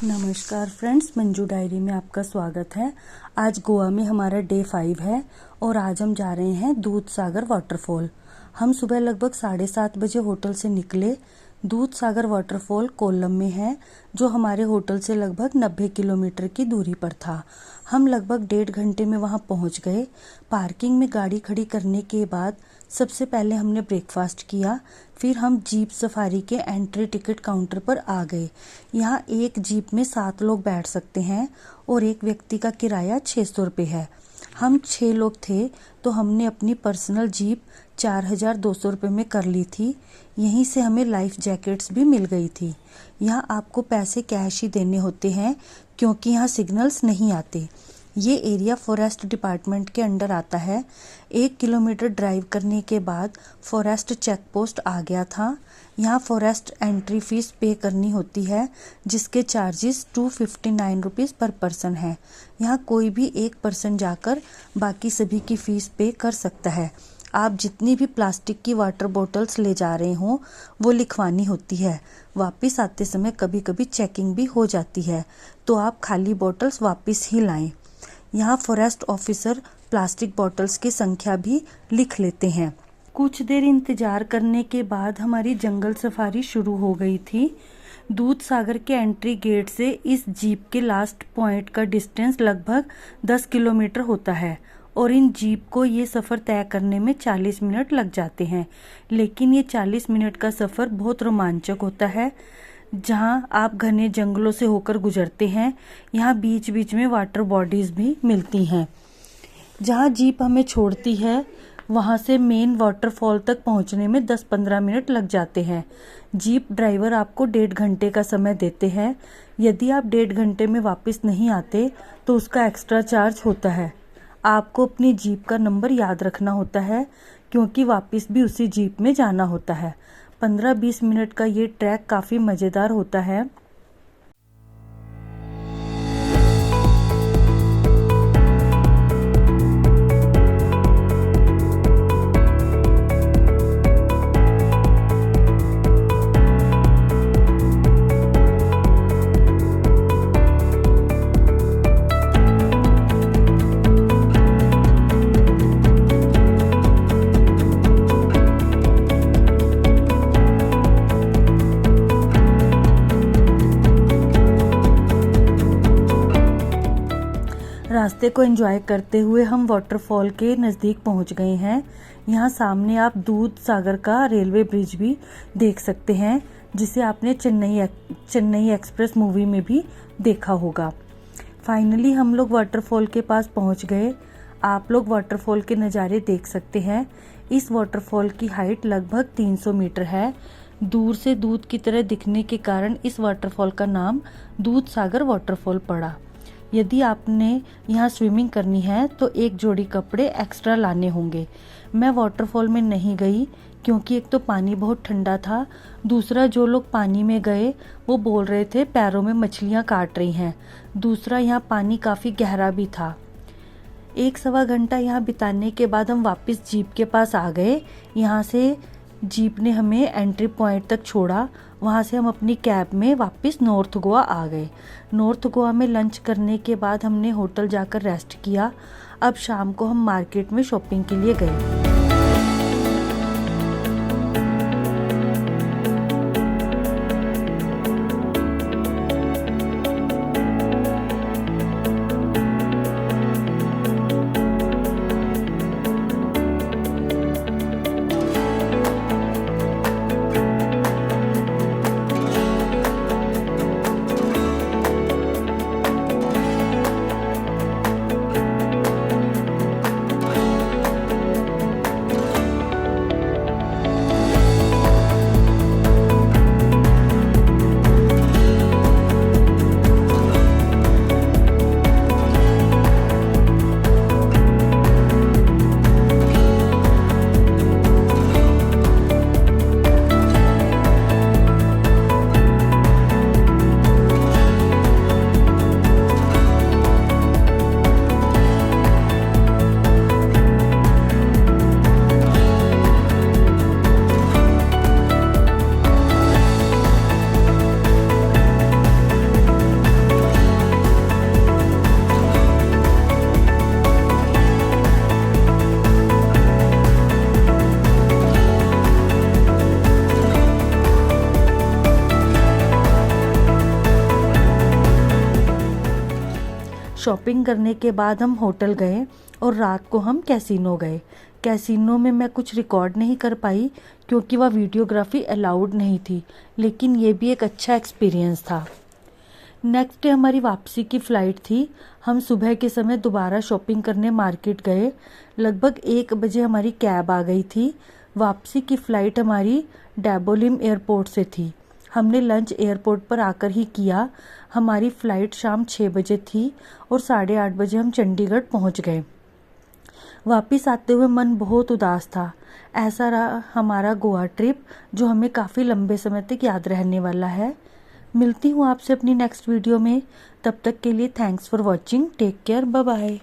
नमस्कार friends, Manju diary में आपका स्वागत है। आज गोवा में हमारा डे 5 है और आज हम जा रहे हैं दूध सागर वाटरफॉल। हम सुबह लगभग 7:30 बजे होटल से निकले। दूध सागर वाटरफॉल कोल्लम में है, जो हमारे होटल से लगभग 90 किलोमीटर की दूरी पर था। हम लगभग 1.5 घंटे में वहां पहुंच गए। पार्किंग में गाड़ी खड़ी करने के बाद सबसे पहले हमने ब्रेकफास्ट किया। फिर हम जीप सफारी के एंट्री टिकट काउंटर पर आ गए। यहाँ एक जीप में 7 लोग बैठ सकते हैं और एक व्यक्ति का किराया 600 रुपये है। हम 6 लोग थे तो हमने अपनी पर्सनल जीप 4200 रुपये में कर ली थी। यहीं से हमें लाइफ जैकेट्स भी मिल गई थी। यहाँ आपको पैसे कैश ही देने होते हैं क्योंकि यहाँ सिग्नल्स नहीं आते। ये एरिया फॉरेस्ट डिपार्टमेंट के अंडर आता है। 1 किलोमीटर ड्राइव करने के बाद फॉरेस्ट चेक पोस्ट आ गया था। यहाँ फॉरेस्ट एंट्री फीस पे करनी होती है, जिसके चार्जेस 259 रुपीज़ पर पर्सन है। यहाँ कोई भी एक पर्सन जाकर बाकी सभी की फ़ीस पे कर सकता है। आप जितनी भी प्लास्टिक की वाटर बॉटल्स ले जा रहे हो वो लिखवानी होती है। वापस आते समय कभी कभी चेकिंग भी हो जाती है, तो आप खाली बॉटल्स वापस ही लाएं। यहाँ फॉरेस्ट ऑफिसर प्लास्टिक बॉटल्स की संख्या भी लिख लेते हैं। कुछ देर इंतजार करने के बाद हमारी जंगल सफारी शुरू हो गई थी। दूध सागर के एंट्री गेट से इस जीप के लास्ट पॉइंट का डिस्टेंस लगभग 10 किलोमीटर होता है और इन जीप को ये सफ़र तय करने में 40 मिनट लग जाते हैं। लेकिन ये 40 मिनट का सफ़र बहुत रोमांचक होता है, जहाँ आप घने जंगलों से होकर गुजरते हैं। यहाँ बीच बीच में वाटर बॉडीज भी मिलती हैं। जहाँ जीप हमें छोड़ती है वहाँ से मेन वाटरफॉल तक पहुँचने में 10-15 मिनट लग जाते हैं। जीप ड्राइवर आपको 1.5 घंटे का समय देते हैं। यदि आप 1.5 घंटे में वापस नहीं आते तो उसका एक्स्ट्रा चार्ज होता है। आपको अपनी जीप का नंबर याद रखना होता है क्योंकि वापस भी उसी जीप में जाना होता है। 15-20 मिनट का ये ट्रैक काफ़ी मज़ेदार होता है। रास्ते को एंजॉय करते हुए हम वाटरफॉल के नज़दीक पहुंच गए हैं। यहाँ सामने आप दूध सागर का रेलवे ब्रिज भी देख सकते हैं, जिसे आपने चेन्नई एक्सप्रेस मूवी में भी देखा होगा। फाइनली हम लोग वाटरफॉल के पास पहुंच गए। आप लोग वाटरफॉल के नज़ारे देख सकते हैं। इस वाटरफॉल की हाइट लगभग 300 मीटर है। दूर से दूध की तरह दिखने के कारण इस वाटरफॉल का नाम दूध सागर वाटरफॉल पड़ा। यदि आपने यहाँ स्विमिंग करनी है तो एक जोड़ी कपड़े एक्स्ट्रा लाने होंगे। मैं वाटरफॉल में नहीं गई क्योंकि एक तो पानी बहुत ठंडा था, दूसरा जो लोग पानी में गए वो बोल रहे थे पैरों में मछलियाँ काट रही हैं, दूसरा यहाँ पानी काफ़ी गहरा भी था। 1-1.25 घंटा यहाँ बिताने के बाद हम वापस जीप के पास आ गए। यहाँ से जीप ने हमें एंट्री पॉइंट तक छोड़ा। वहाँ से हम अपनी कैब में वापस नॉर्थ गोवा आ गए। नॉर्थ गोवा में लंच करने के बाद हमने होटल जाकर रेस्ट किया। अब शाम को हम मार्केट में शॉपिंग के लिए गए। शॉपिंग करने के बाद हम होटल गए और रात को हम कैसीनो गए। कैसीनो में मैं कुछ रिकॉर्ड नहीं कर पाई क्योंकि वह वीडियोग्राफी अलाउड नहीं थी, लेकिन ये भी एक अच्छा एक्सपीरियंस था। नेक्स्ट डे हमारी वापसी की फ़्लाइट थी। हम सुबह के समय दोबारा शॉपिंग करने मार्केट गए। लगभग 1 बजे हमारी कैब आ गई थी। वापसी की फ़्लाइट हमारी डैबोलिम एयरपोर्ट से थी। हमने लंच एयरपोर्ट पर आकर ही किया। हमारी फ़्लाइट शाम 6 बजे थी और 8:30 बजे हम चंडीगढ़ पहुंच गए। वापस आते हुए मन बहुत उदास था। ऐसा रहा हमारा गोवा ट्रिप, जो हमें काफ़ी लंबे समय तक याद रहने वाला है। मिलती हूँ आपसे अपनी नेक्स्ट वीडियो में। तब तक के लिए thanks for watching. Take care, bye bye.